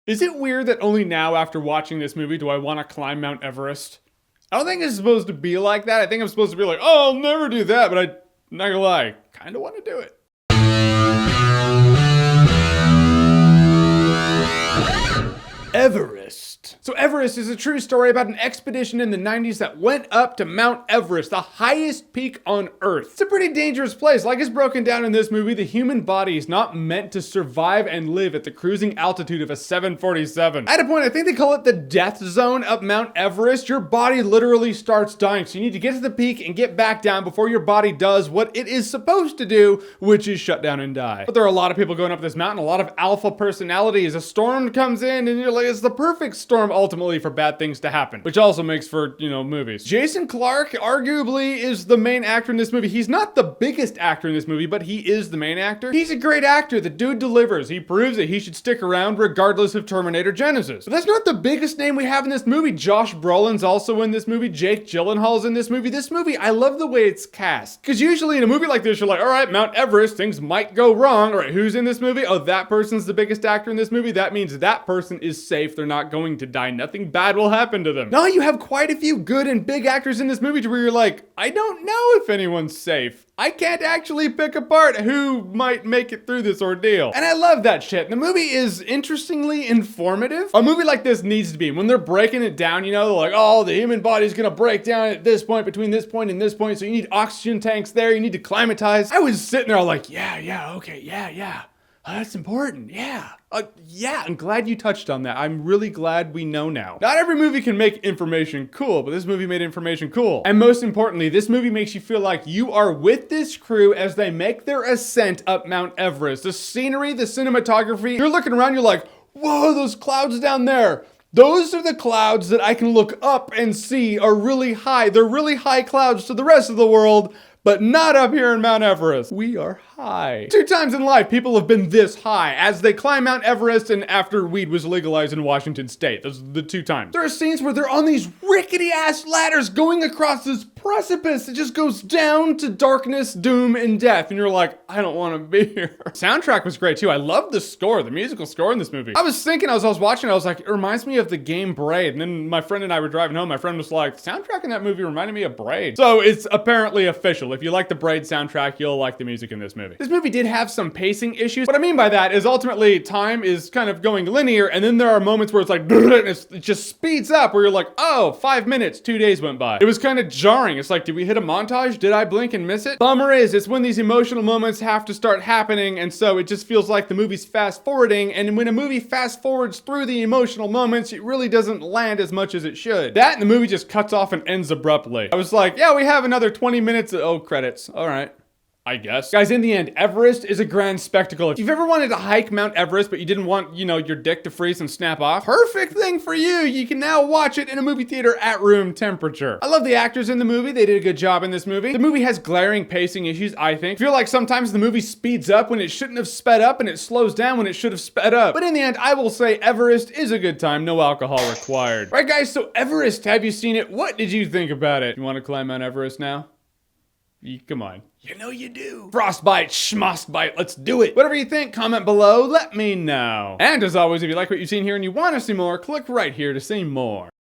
Is it weird that only now after watching this movie do I want to climb Mount Everest? I don't think it's supposed to be like that. I think I'm supposed to be like, oh, I'll never do that, but I'm not gonna lie, kind of want to do it. Everest. So Everest is a true story about an expedition in the 90s that went up to Mount Everest, the highest peak on Earth. It's a pretty dangerous place. Like it's broken down in this movie, the human body is not meant to survive and live at the cruising altitude of a 747. At a point, I think they call it the death zone up Mount Everest. Your body literally starts dying, so you need to get to the peak and get back down before your body does what it is supposed to do, which is shut down and die. But there are a lot of people going up this mountain, a lot of alpha personalities. A storm comes in and you're like, it's the perfect storm ultimately for bad things to happen, which also makes for, movies. Jason Clarke arguably is the main actor in this movie. He's not the biggest actor in this movie, but he is the main actor. He's a great actor. The dude delivers. He proves that he should stick around regardless of Terminator Genesis. But that's not the biggest name we have in this movie. Josh Brolin's also in this movie. Jake Gyllenhaal's in this movie. This movie, I love the way it's cast. Because usually in a movie like this, you're like, all right, Mount Everest, things might go wrong. All right, who's in this movie? Oh, that person's the biggest actor in this movie. That means that person is safe. They're not going to die. Nothing bad will happen to them. No, you have quite a few good and big actors in this movie to where you're like, I don't know if anyone's safe. I can't actually pick apart who might make it through this ordeal. And I love that shit. The movie is interestingly informative. A movie like this needs to be. When they're breaking it down, they're like, oh, the human body's gonna break down at this point, between this point and this point, so you need oxygen tanks there, you need to climatize. I was sitting there all like, yeah. That's important, yeah. I'm glad you touched on that. I'm really glad we know now. Not every movie can make information cool, but this movie made information cool. And most importantly, this movie makes you feel like you are with this crew as they make their ascent up Mount Everest. The scenery, the cinematography, you're looking around, you're like, whoa, those clouds down there. Those are the clouds that I can look up and see are really high. They're really high clouds to the rest of the world, but not up here in Mount Everest. We are high. 2 times in life, people have been this high as they climb Mount Everest and after weed was legalized in Washington State. Those are the 2 times. There are scenes where they're on these rickety ass ladders going across this precipice. It just goes down to darkness, doom, and death. And you're like, I don't want to be here. Soundtrack was great too. I love the score, the musical score in this movie. I was thinking as I was watching, I was like, it reminds me of the game Braid. And then my friend and I were driving home. My friend was like, the soundtrack in that movie reminded me of Braid. So it's apparently official. If you like the Braid soundtrack, you'll like the music in this movie. This movie did have some pacing issues. What I mean by that is ultimately time is kind of going linear, and then there are moments where it's like, it just speeds up where you're like, oh, 5 minutes, 2 days went by. It was kind of jarring. It's like, did we hit a montage? Did I blink and miss it? Bummer is, it's when these emotional moments have to start happening, and so it just feels like the movie's fast forwarding, and when a movie fast forwards through the emotional moments, it really doesn't land as much as it should. That and the movie just cuts off and ends abruptly. I was like, yeah, we have another 20 minutes. Oh, credits. All right. I guess. Guys, in the end, Everest is a grand spectacle. If you've ever wanted to hike Mount Everest, but you didn't want, your dick to freeze and snap off, perfect thing for you. You can now watch it in a movie theater at room temperature. I love the actors in the movie. They did a good job in this movie. The movie has glaring pacing issues, I think. I feel like sometimes the movie speeds up when it shouldn't have sped up and it slows down when it should have sped up. But in the end, I will say Everest is a good time. No alcohol required. Right, guys, so Everest, have you seen it? What did you think about it? You want to climb Mount Everest now? Come on. You know you do. Frostbite, schmostbite, let's do it. Whatever you think, comment below, let me know. And as always, if you like what you've seen here and you want to see more, click right here to see more.